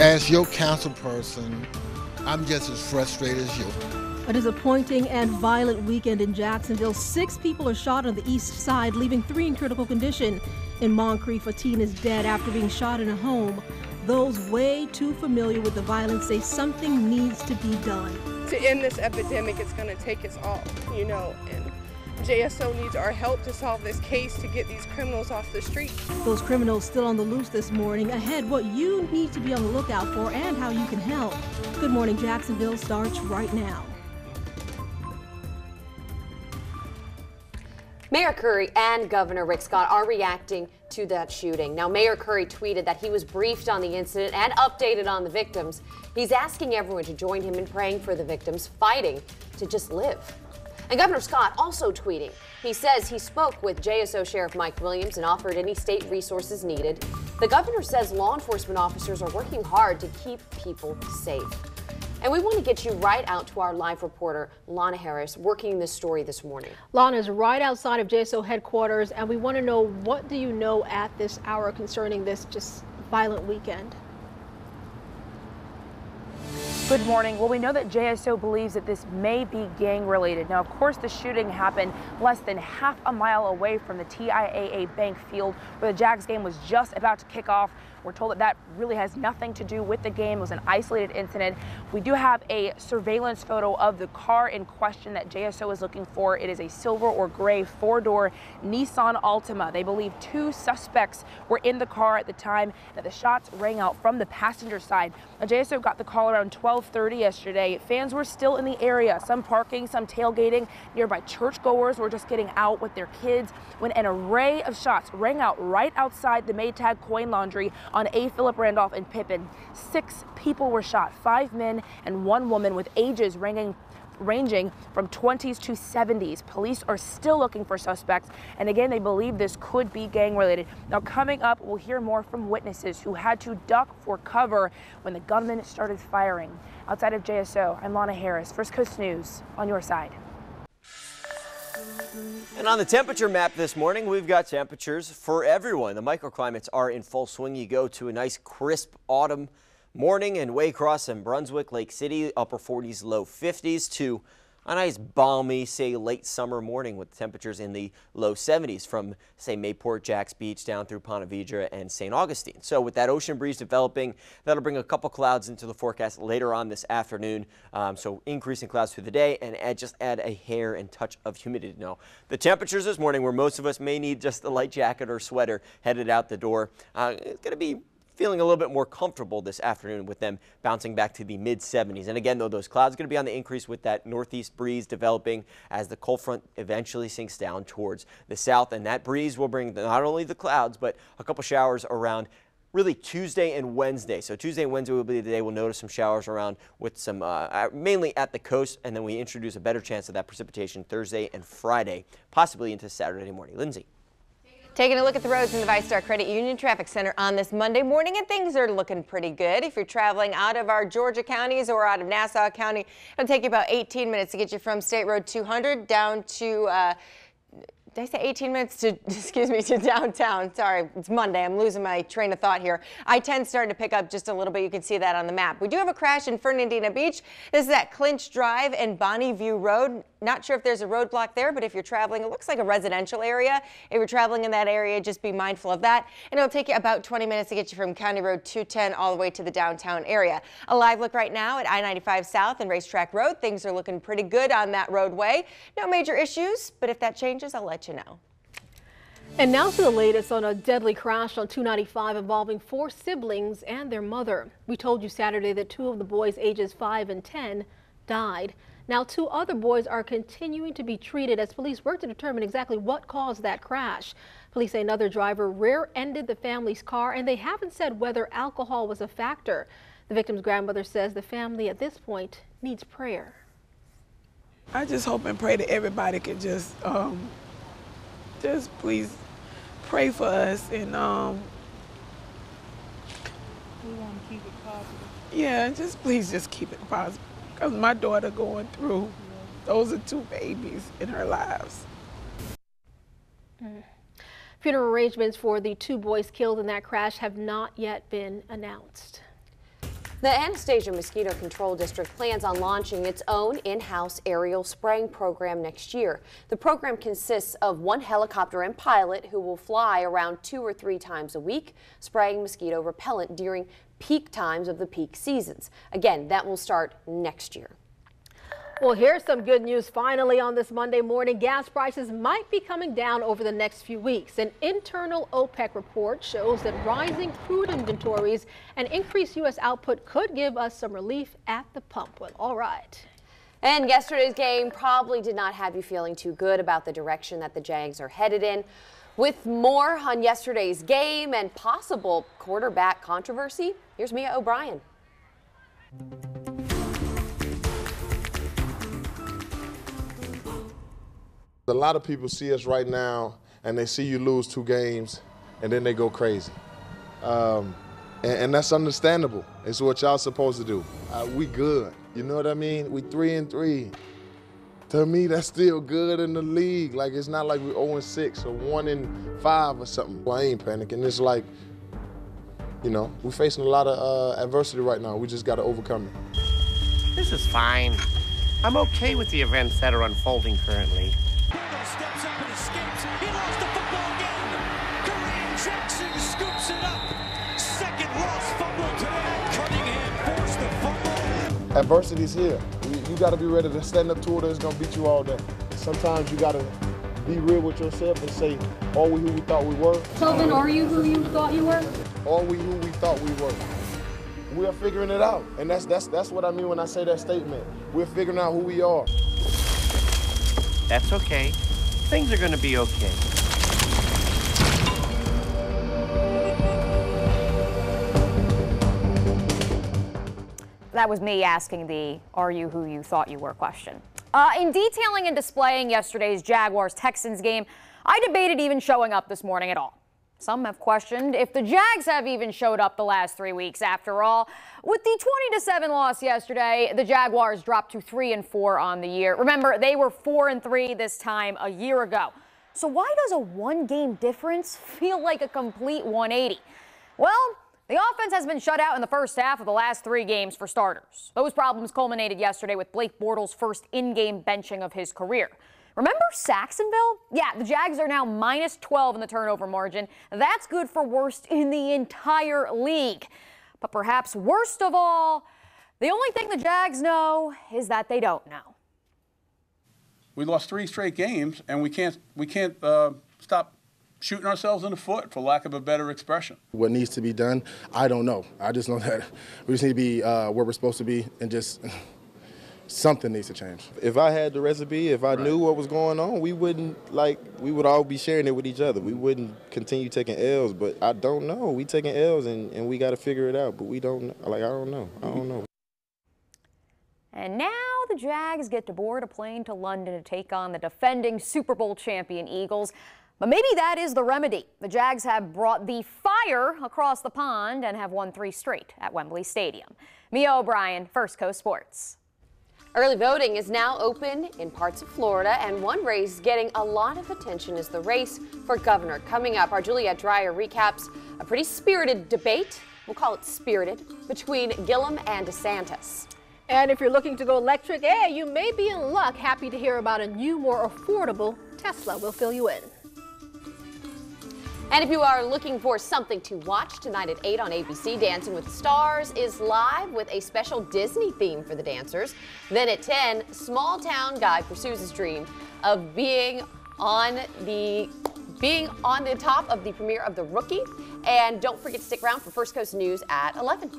As your council person, I'm just as frustrated as you. A disappointing and violent weekend in Jacksonville. 6 people are shot on the east side, leaving 3 in critical condition. In Moncrief, a teen is dead after being shot in a home. Those way too familiar with the violence say something needs to be done. To end this epidemic, it's going to take us all, and JSO needs our help to solve this case to get these criminals off the street. Those criminals still on the loose this morning. Ahead, what you need to be on the lookout for and how you can help. Good Morning Jacksonville starts right now. Mayor Curry and Governor Rick Scott are reacting to that shooting. Now, Mayor Curry tweeted that he was briefed on the incident and updated on the victims. He's asking everyone to join him in praying for the victims, fighting to just live. And Governor Scott also tweeting. He says he spoke with JSO Sheriff Mike Williams and offered any state resources needed. The governor says law enforcement officers are working hard to keep people safe. And we want to get you right out to our live reporter, Lana Harris, working this story this morning. Lana is right outside of JSO headquarters, and we want to know, what do you know at this hour concerning this just violent weekend? Good morning. Well, we know that JSO believes that this may be gang related. Now, of course, the shooting happened less than half a mile away from the TIAA Bank field where the Jags game was just about to kick off. We're told that that really has nothing to do with the game. It was an isolated incident. We do have a surveillance photo of the car in question that JSO is looking for. It is a silver or gray 4-door Nissan Altima. They believe 2 suspects were in the car at the time that the shots rang out from the passenger side. Now, JSO got the call around 12:30 yesterday. Fans were still in the area, some parking, some tailgating. Nearby churchgoers were just getting out with their kids when an array of shots rang out right outside the Maytag Coin Laundry on A. Philip Randolph and Pippin. 6 people were shot, 5 men and 1 woman with ages ranging from 20s to 70s. Police are still looking for suspects, and again, they believe this could be gang related. Now, coming up, we'll hear more from witnesses who had to duck for cover when the gunman started firing. Outside of JSO, I'm Lana Harris, First Coast News, on your side. And on the temperature map this morning, we've got temperatures for everyone. The microclimates are in full swing. You go to a nice crisp autumn morning in Waycross and Brunswick, Lake City, upper 40s, low 50s, to a nice balmy, say, late summer morning with temperatures in the low 70s from, say, Mayport, Jacks Beach down through Ponte Vedra and St. Augustine. So with that ocean breeze developing, that'll bring a couple clouds into the forecast later on this afternoon. So increasing clouds through the day, and just add a hair and touch of humidity. Now, the temperatures this morning, where most of us may need just a light jacket or sweater headed out the door, it's going to be feeling a little bit more comfortable this afternoon with them bouncing back to the mid 70s. And again, though, those clouds are going to be on the increase with that northeast breeze developing as the cold front eventually sinks down towards the south. And that breeze will bring not only the clouds, but a couple showers around really Tuesday and Wednesday. So Tuesday and Wednesday will be the day we'll notice some showers around with some mainly at the coast. And then we introduce a better chance of that precipitation Thursday and Friday, possibly into Saturday morning. Lindsay. Taking a look at the roads in the VyStar Credit Union Traffic Center on this Monday morning, and things are looking pretty good. If you're traveling out of our Georgia counties or out of Nassau County, it'll take you about 18 minutes to get you from State Road 200 down to did I say 18 minutes to, excuse me, to downtown? Sorry, it's Monday. I'm losing my train of thought here. I-10 starting to pick up just a little bit. You can see that on the map. We do have a crash in Fernandina Beach. This is at Clinch Drive and Bonnie View Road. Not sure if there's a roadblock there, but if you're traveling, it looks like a residential area. If you're traveling in that area, just be mindful of that. And it'll take you about 20 minutes to get you from County Road 210 all the way to the downtown area. A live look right now at I-95 South and Racetrack Road. Things are looking pretty good on that roadway. No major issues, but if that changes, I'll let you know. And now to the latest on a deadly crash on 295 involving 4 siblings and their mother. We told you Saturday that 2 of the boys ages 5 and 10 died. Now 2 other boys are continuing to be treated as police work to determine exactly what caused that crash. Police say another driver rear-ended the family's car, and they haven't said whether alcohol was a factor. The victim's grandmother says the family at this point needs prayer. I just hope and pray that everybody could just please pray for us, and we want to keep it positive. Yeah, just please just keep it positive, because my daughter going through, those are 2 babies in her lives. Funeral arrangements for the 2 boys killed in that crash have not yet been announced. The Anastasia Mosquito Control District plans on launching its own in-house aerial spraying program next year. The program consists of one helicopter and pilot who will fly around 2 or 3 times a week, spraying mosquito repellent during peak times of the peak seasons. Again, that will start next year. Well, here's some good news finally on this Monday morning. Gas prices might be coming down over the next few weeks. An internal OPEC report shows that rising crude inventories and increased U.S. output could give us some relief at the pump. Well, all right. And yesterday's game probably did not have you feeling too good about the direction that the Jags are headed in. With more on yesterday's game and possible quarterback controversy, here's Mia O'Brien. A lot of people see us right now and they see you lose 2 games and then they go crazy. And that's understandable. It's what y'all supposed to do. We good. You know what I mean? We 3-3. To me, that's still good in the league. Like, it's not like we're 0-6 or 1-5 or something. Well, I ain't panicking. It's like, you know, we're facing a lot of adversity right now. We just got to overcome it. This is fine. I'm okay with the events that are unfolding currently. Steps up and escapes. He lost the football game. Kareem Jackson scoops it up. Second lost fumble today. Cunningham forced the fumble. Adversity's here. You got to be ready to stand up to it or it's going to beat you all day. Sometimes you got to be real with yourself and say, are we who we thought we were? So then are you who you thought you were? Are we who we thought we were? We're figuring it out. And that's what I mean when I say that statement. We're figuring out who we are. That's okay. Things are going to be okay. That was me asking the "Are you who you thought you were?" question. In detailing and displaying yesterday's Jaguars-Texans game, I debated even showing up this morning at all. Some have questioned if the Jags have even showed up the last 3 weeks. After all, with the 20-7 loss yesterday, the Jaguars dropped to 3-4 on the year. Remember, they were 4-3 this time a year ago. So why does a 1-game difference feel like a complete 180? Well, the offense has been shut out in the first half of the last 3 games for starters. Those problems culminated yesterday with Blake Bortles' first in-game benching of his career. Remember Jacksonville? Yeah, the Jags are now -12 in the turnover margin. That's good for worst in the entire league. But perhaps worst of all, the only thing the Jags know is that they don't know. We lost 3 straight games, and we can't stop shooting ourselves in the foot, for lack of a better expression. What needs to be done, I don't know. I just know that we just need to be where we're supposed to be, and just something needs to change. If I had the recipe, if I knew what was going on, we would all be sharing it with each other. We wouldn't continue taking L's, but I don't know. We taking L's and we got to figure it out, but we don't know. Like, I don't know. And now the Jags get to board a plane to London to take on the defending Super Bowl champion Eagles. But maybe that is the remedy. The Jags have brought the fire across the pond and have won 3 straight at Wembley Stadium. Mia O'Brien, First Coast Sports. Early voting is now open in parts of Florida, and one race getting a lot of attention is the race for governor. Coming up, our Juliette Dreyer recaps a pretty spirited debate, we'll call it spirited, between Gillum and DeSantis. And if you're looking to go electric, you may be in luck. Happy to hear about a new, more affordable Tesla. We'll fill you in. And if you are looking for something to watch tonight at 8 on ABC, Dancing with the Stars is live with a special Disney theme for the dancers. Then at 10, small town guy pursues his dream of being on the top of the premiere of The Rookie. And don't forget to stick around for First Coast News at 11.